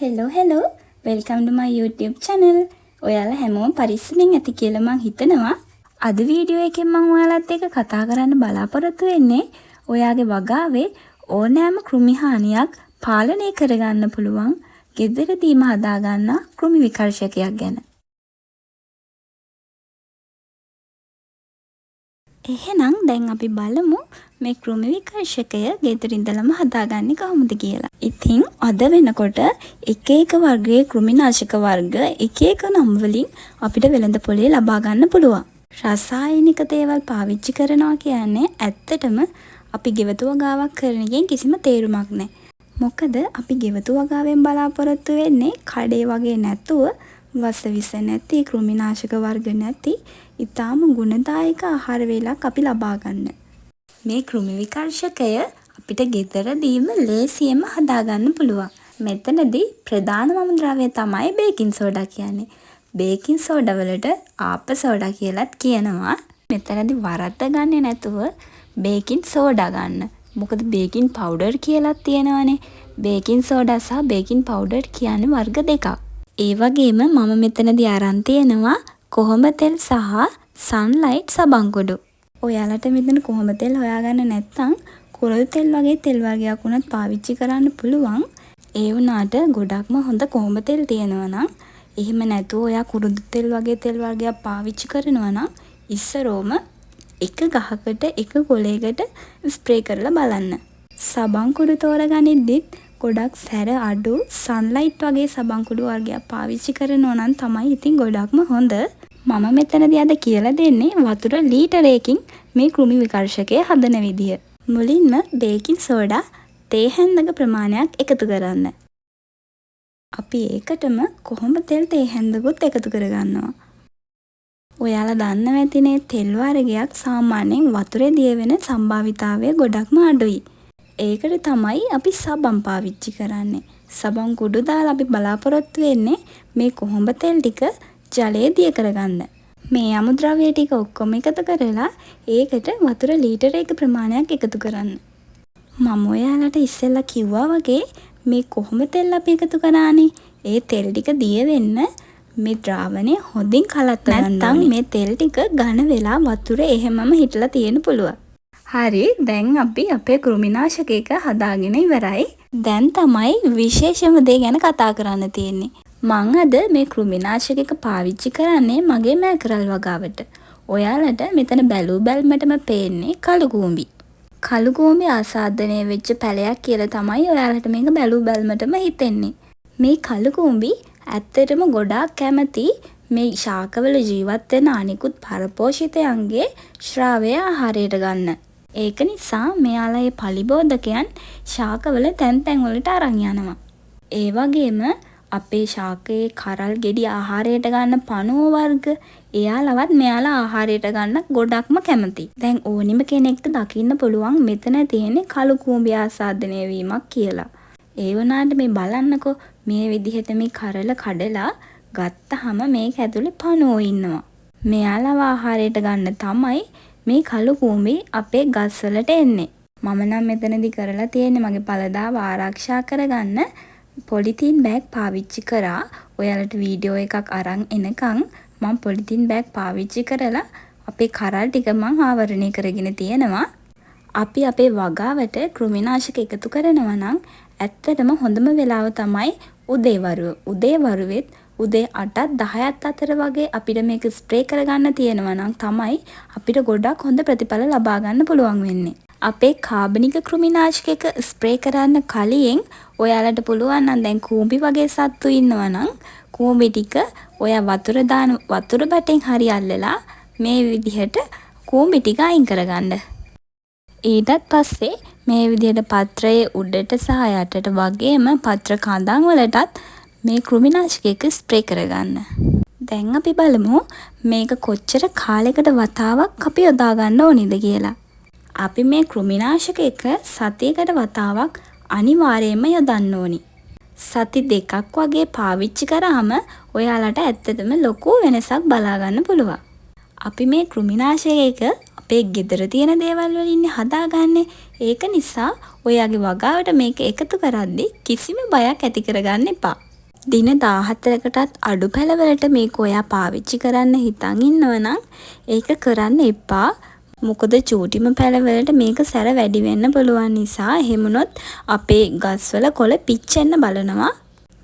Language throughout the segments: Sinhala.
hello welcome to my YouTube channel. ඔයාලා හැමෝම පරිස්සමෙන් ඇති කියලා මං හිතනවා. අද වීඩියෝ එකෙන් මං ඔයාලත් එක්ක කතා කරන්න බලාපොරොත්තු වෙන්නේ ඔයාගේ වගාවේ ඕනෑම කෘමි හානියක් පාලනය කරගන්න පුළුවන් ගෙදරදීම හදාගන්න කෘමි විකර්ෂකයක් ගැන. එහෙනම් දැන් අපි බලමු මේ කෘමි විකර්ෂකය ගෙදර ඉඳලම හදාගන්නේ කොහොමද කියලා. ඉතින් අද වෙනකොට එක එක වර්ගයේ කෘමිනාශක වර්ග එක එක නම් වලින් අපිට වෙළඳ පොලේ ලබා ගන්න පුළුවන්. රසායනික දේවල් පාවිච්චි කරනවා කියන්නේ ඇත්තටම අපි ගෙවතු වගාවක් කරන එකෙන් කිසිම තේරුමක් නැහැ. මොකද අපි ගෙවතු වගාවෙන් බලාපොරොත්තු වෙන්නේ කඩේ වගේ නැතුව වස විස නැති කෘමිනාශක වර්ග නැති ඊටාම ගුණදායක ආහාර වේලක් අපි ලබා ගන්න. මේ කෘමි විකර්ෂකය අපිට ගෙදරදීම ලේසියෙන්ම හදාගන්න පුළුවන්. මෙතනදී ප්‍රධානම ද්‍රව්‍ය තමයි බේකින් සෝඩා කියන්නේ. බේකින් සෝඩා වලට ආප සෝඩා කියලාත් කියනවා. මෙතනදී වරද්ද ගන්නේ නැතුව බේකින් සෝඩා ගන්න. මොකද බේකින් පවුඩර් කියලාත් තියෙනවානේ. බේකින් සෝඩා සහ බේකින් පවුඩර් කියන්නේ වර්ග දෙකක්. ඒ වගේම මම මෙතනදී අරන් තියෙනවා කොහොඹ තෙල් සහ සන්ලයිට් සබන්කුඩු. ඔයාලට මෙතන කොහොඹ තෙල් හොයාගන්න නැත්නම් කුරුළු තෙල් වගේ තෙල් වර්ගයක් උනත් පාවිච්චි කරන්න පුළුවන්. ඒ වුණාට ගොඩක්ම හොඳ කොහොඹ තෙල් තියෙනවා නම් එහෙම නැතුව ඔයා කුරුළු තෙල් වගේ තෙල් වර්ගයක් පාවිච්චි කරනවා නම් ඉස්සරෝම එක ගහකට එක කොලයකට ස්ප්‍රේ කරලා බලන්න. සබන්කුඩු තෝරගනිද්දිත් ගොඩක් සැර අඩු සන්ලයිට් වගේ සබන්කුඩු වර්ගයක් පාවිච්චි කරනවා නම් තමයි ඉතින් ගොඩක්ම හොඳ. මම මෙතනදී අද කියලා දෙන්නේ වතුර ලීටරයකින් මේ කෘමි විකර්ෂකය හදන විදිය. මුලින්ම බේකින් සෝඩා තේ හැන්දක ප්‍රමාණයක් එකතු කරන්න. අපි ඒකටම කොහොඹ තෙල් තේ හැන්දකුත් එකතු කරගන්නවා. ඔයාලා දන්නවා ඇතිනේ තෙල් වර්ගයක් සාමාන්‍යයෙන් වතුරේ දිය වෙන සම්භාවිතාවය ගොඩක්ම අඩුයි. ඒකට තමයි අපි සබන් පාවිච්චි කරන්නේ. සබන් කුඩු දාලා අපි බලාපොරොත්තු වෙන්නේ මේ කොහොඹ තෙල් ටික ජලයේ දිය කරගන්න. මේ අමුද්‍රව්‍ය ටික ඔක්කොම එකතු කරලා ඒකට වතුර ලීටරයක ප්‍රමාණයක් එකතු කරන්න. මම ඔයාලට ඉස්සෙල්ලා කිව්වා වගේ මේ කොහොඹ තෙල් අපි එකතු කරානේ. ඒ තෙල් ටික දිය වෙන්න මේ ද්‍රාවණය හොඳින් කලත් නැත්නම් මේ තෙල් ටික ඝන වෙලා වතුරේ එහෙමම හිටලා තියෙන්න පුළුවන්. හරි, දැන් අපි අපේ කෘමිනාශකයක හදාගෙන ඉවරයි. දැන් තමයි විශේෂම දේ ගැන කතා කරන්න තියෙන්නේ. මං අද මේ කෘමිනාශකයක පාවිච්චි කරන්නේ මගේ මෑකරල් වගාවට. ඔයාලට මෙතන බැලූ බැල්මටම පේන්නේ කළු කූඹි. කළු කූඹි ආසාදනය වෙච්ච පැලයක් කියලා තමයි ඔයාලට මේක බැලූ බැල්මටම හිතෙන්නේ. මේ කළු කූඹි ඇත්තටම ගොඩාක් කැමති මේ ශාකවල ජීවත් වෙන අනිකුත් පරපෝෂිතයන්ගේ ශ්‍රාවය ආහාරයට ගන්න. ඒක නිසා මෙයාලා මේ පලිබෝධකයන් ශාකවල තැන් තැන් වලට අරන් යනවා. ඒ වගේම අපේ ශාකයේ කරල් ගෙඩි ආහාරයට ගන්න පණුව වර්ග එයාලවත් මෙයාලා ආහාරයට ගන්න ගොඩක්ම කැමති. දැන් ඕනිම කෙනෙක්ට දකින්න පුළුවන් මෙතන තියෙන්නේ කළු කූඹි ආසාදනය වීමක් කියලා. ඒ වුණාට මේ බලන්නකෝ මේ විදිහට මේ කරල කඩලා ගත්තාම මේක ඇතුලේ පණුවෝ ඉන්නවා. මෙයාලව ආහාරයට ගන්න තමයි මේ කළු කූඹි අපේ ගස් වලට එන්නේ. මම නම් මෙතනදී කරලා තියෙන්නේ මගේ පළදාව ආරක්ෂා කරගන්න පොලිතීන් බෑග් පාවිච්චි කරා. ඔයාලට වීඩියෝ එකක් අරන් එනකන් මම පොලිතීන් බෑග් පාවිච්චි කරලා අපේ කරල් ටික මම ආවරණය කරගෙන තියෙනවා. අපි අපේ වගාවට කෘමිනාශක එකතු කරනවා නම් ඇත්තටම හොඳම වෙලාව තමයි උදේවරුව. උදේවරුවෙත් උදේ 8ත් 10ත් අතර වගේ අපිට මේක ස්ප්‍රේ කරගන්න තියෙනවා නම් තමයි අපිට ගොඩක් හොඳ ප්‍රතිඵල ලබා ගන්න පුළුවන් වෙන්නේ. අපේ කාබනික කෘමිනාශකයක ස්ප්‍රේ කරන්න කලින් ඔයාලට පුළුවන් නම් දැන් කූඹි වගේ සත්තු ඉන්නවා නම් කූඹි ටික ඔයා වතුර දාන වතුර බැටෙන් හරි අල්ලලා මේ විදිහට කූඹි ටික අයින් කරගන්න. ඊටත් පස්සේ මේ විදිහට පත්‍රයේ උඩට සහ යටට වගේම පත්‍ර කඳන් වලටත් මේ කෘමිනාශකයක ස්ප්‍රේ කරගන්න. දැන් අපි බලමු මේක කොච්චර කාලයකට වතාවක් අපි යොදා ගන්න ඕනේද කියලා. අපි මේ කෘමිනාශකයක සතියකට වතාවක් අනිවාර්යයෙන්ම යොදන්න ඕනි. සති දෙකක් වගේ පාවිච්චි කරාම ඔයාලට ඇත්තටම ලොකු වෙනසක් බලා ගන්න පුළුවන්. අපි මේ කෘමිනාශකයක අපේ ගෙදර තියෙන දේවල් වලින් හදාගන්නේ. ඒක නිසා ඔයාගේ වගාවට මේක එකතු කරද්දී කිසිම බයක් ඇති කරගන්න එපා. දින 14කටත් අඩු පැලවලට මේක ඔයා පාවිච්චි කරන්න හිතන් ඉන්නවනම් ඒක කරන්න එපා. මොකද චූටිම පැලවලට මේක සැර වැඩි වෙන්න පුළුවන් නිසා එහෙම වුණොත් අපේ ගස්වල කොළ පිච්චෙන්න බලනවා.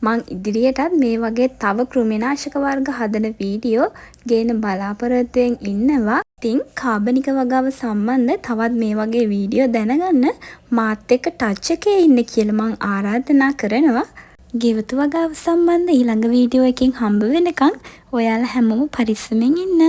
මං ඉදිරියටත් මේ වගේ තව කෘමිනාශක වර්ග හදන වීඩියෝ ගේන බලාපොරොත්තුවෙන් ඉන්නවා. ඉතින් කාබනික වගාව සම්බන්ධ තවත් මේ වගේ වීඩියෝ දැනගන්න මාත් එක්ක ටච් එකේ ඉන්න කියලා මං ආරාධනා කරනවා. ගෙවතු වගාව සම්බන්ධ ඊළඟ වීඩියෝ එකකින් හම්බ වෙනකන් ඔයාලා හැමෝම පරිස්සමෙන් ඉන්න.